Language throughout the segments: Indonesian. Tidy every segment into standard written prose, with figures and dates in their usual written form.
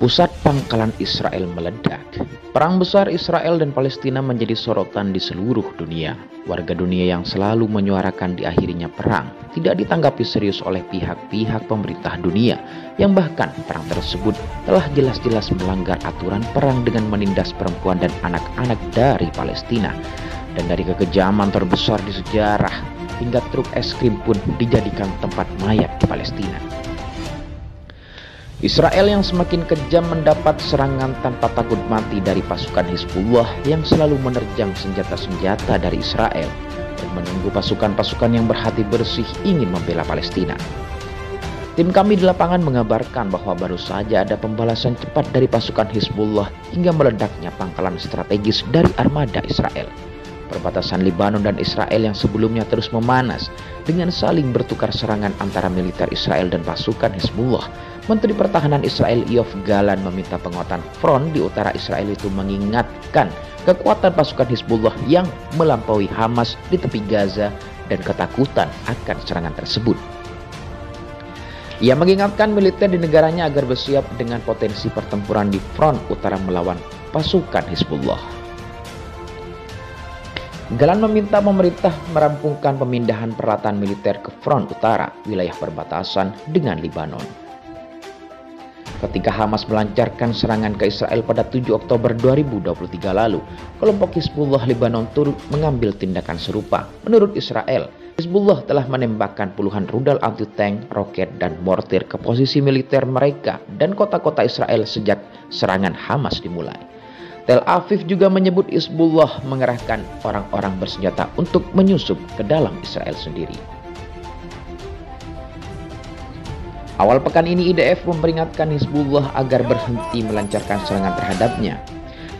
Pusat pangkalan Israel meledak. Perang besar Israel dan Palestina menjadi sorotan di seluruh dunia. Warga dunia yang selalu menyuarakan diakhirinya perang tidak ditanggapi serius oleh pihak-pihak pemerintah dunia, yang bahkan perang tersebut telah jelas-jelas melanggar aturan perang dengan menindas perempuan dan anak-anak dari Palestina. Dan dari kekejaman terbesar di sejarah, hingga truk es krim pun dijadikan tempat mayat di Palestina. Israel yang semakin kejam mendapat serangan tanpa takut mati dari pasukan Hizbullah yang selalu menerjang senjata-senjata dari Israel dan menunggu pasukan-pasukan yang berhati bersih ingin membela Palestina. Tim kami di lapangan mengabarkan bahwa baru saja ada pembalasan cepat dari pasukan Hizbullah hingga meledaknya pangkalan strategis dari armada Israel. Perbatasan Lebanon dan Israel yang sebelumnya terus memanas dengan saling bertukar serangan antara militer Israel dan pasukan Hizbullah. Menteri Pertahanan Israel Yoav Gallant meminta penguatan front di utara Israel itu mengingatkan kekuatan pasukan Hizbullah yang melampaui Hamas di tepi Gaza dan ketakutan akan serangan tersebut. Ia mengingatkan militer di negaranya agar bersiap dengan potensi pertempuran di front utara melawan pasukan Hizbullah. Gallant meminta pemerintah merampungkan pemindahan peralatan militer ke front utara, wilayah perbatasan dengan Lebanon. Ketika Hamas melancarkan serangan ke Israel pada 7 Oktober 2023 lalu, kelompok Hizbullah Lebanon turut mengambil tindakan serupa. Menurut Israel, Hizbullah telah menembakkan puluhan rudal anti-tank, roket, dan mortir ke posisi militer mereka dan kota-kota Israel sejak serangan Hamas dimulai. Tel Aviv juga menyebut Hizbullah mengerahkan orang-orang bersenjata untuk menyusup ke dalam Israel sendiri. Awal pekan ini IDF memperingatkan Hizbullah agar berhenti melancarkan serangan terhadapnya.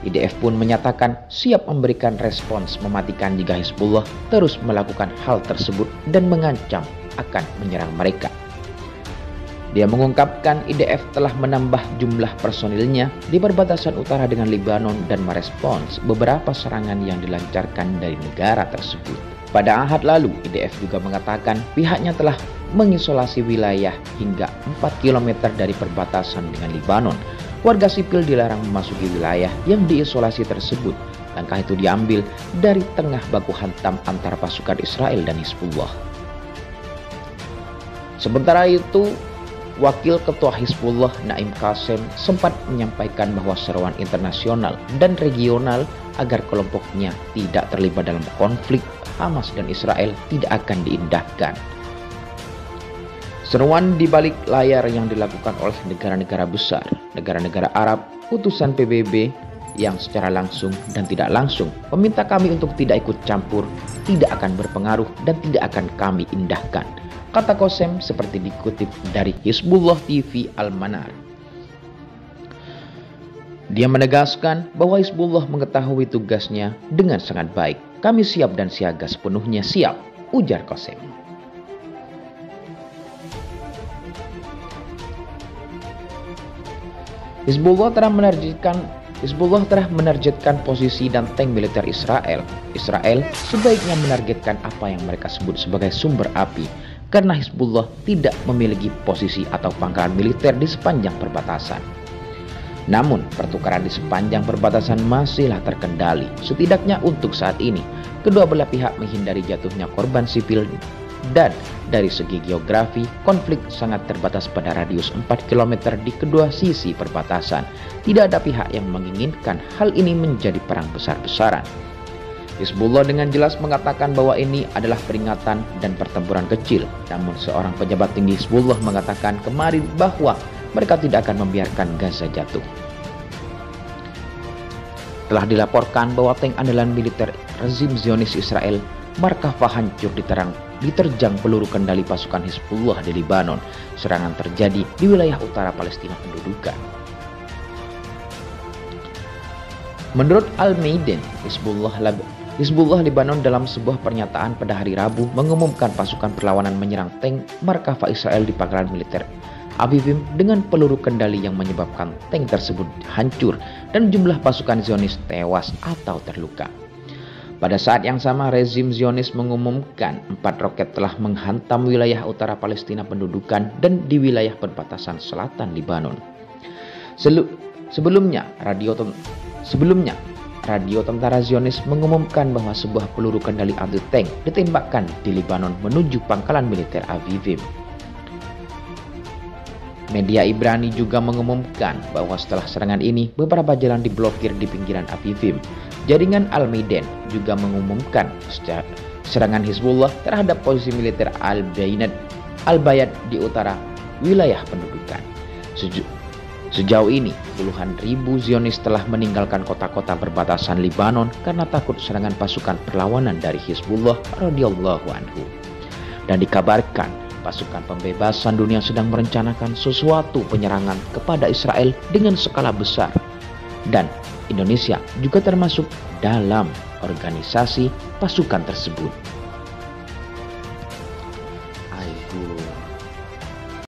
IDF pun menyatakan siap memberikan respons mematikan jika Hizbullah terus melakukan hal tersebut dan mengancam akan menyerang mereka. Dia mengungkapkan IDF telah menambah jumlah personilnya di perbatasan utara dengan Lebanon dan merespons beberapa serangan yang dilancarkan dari negara tersebut. Pada Ahad lalu, IDF juga mengatakan pihaknya telah mengisolasi wilayah hingga 4 km dari perbatasan dengan Lebanon. Warga sipil dilarang memasuki wilayah yang diisolasi tersebut. Langkah itu diambil dari tengah baku hantam antara pasukan Israel dan Hizbullah. Sementara itu, Wakil Ketua Hizbullah Naim Qassem sempat menyampaikan bahwa seruan internasional dan regional agar kelompoknya tidak terlibat dalam konflik Hamas dan Israel tidak akan diindahkan. Seruan di balik layar yang dilakukan oleh negara-negara besar, negara-negara Arab, utusan PBB yang secara langsung dan tidak langsung meminta kami untuk tidak ikut campur, tidak akan berpengaruh dan tidak akan kami indahkan, kata Qassem seperti dikutip dari Hizbullah TV Al-Manar. Dia menegaskan bahwa Hizbullah mengetahui tugasnya dengan sangat baik. Kami siap dan siaga sepenuhnya siap, ujar Qassem. Hizbullah telah menargetkan posisi dan tank militer Israel. Israel sebaiknya menargetkan apa yang mereka sebut sebagai sumber api, karena Hizbullah tidak memiliki posisi atau pangkalan militer di sepanjang perbatasan. Namun, pertukaran di sepanjang perbatasan masihlah terkendali. Setidaknya untuk saat ini, kedua belah pihak menghindari jatuhnya korban sipil dan dari segi geografi, konflik sangat terbatas pada radius 4 km di kedua sisi perbatasan. Tidak ada pihak yang menginginkan hal ini menjadi perang besar-besaran. Hizbullah dengan jelas mengatakan bahwa ini adalah peringatan dan pertempuran kecil. Namun seorang pejabat tinggi Hizbullah mengatakan kemarin bahwa mereka tidak akan membiarkan Gaza jatuh. Telah dilaporkan bahwa tank andalan militer rezim Zionis Israel Markava hancur diterjang peluru kendali pasukan Hizbullah di Lebanon. Serangan terjadi di wilayah utara Palestina pendudukan. Menurut Al-Maiden, Hizbullah Lebanon dalam sebuah pernyataan pada hari Rabu mengumumkan pasukan perlawanan menyerang tank Markava Israel di pangkalan militer Avivim dengan peluru kendali yang menyebabkan tank tersebut hancur dan jumlah pasukan Zionis tewas atau terluka. Pada saat yang sama, rezim Zionis mengumumkan 4 roket telah menghantam wilayah utara Palestina pendudukan dan di wilayah perbatasan selatan Lebanon. Sebelumnya, radio tentara Zionis mengumumkan bahwa sebuah peluru kendali anti-tank ditembakkan di Lebanon menuju pangkalan militer Avivim. Media Ibrani juga mengumumkan bahwa setelah serangan ini, beberapa jalan diblokir di pinggiran Avivim. Jaringan Al-Maiden juga mengumumkan serangan Hizbullah terhadap posisi militer Al-Bayad di utara wilayah pendudukan. Sejauh ini, puluhan ribu Zionis telah meninggalkan kota-kota perbatasan Lebanon karena takut serangan pasukan perlawanan dari Hizbullah radhiyallahu anhu. Dan dikabarkan, pasukan pembebasan dunia sedang merencanakan sesuatu penyerangan kepada Israel dengan skala besar. Dan Indonesia juga termasuk dalam organisasi pasukan tersebut.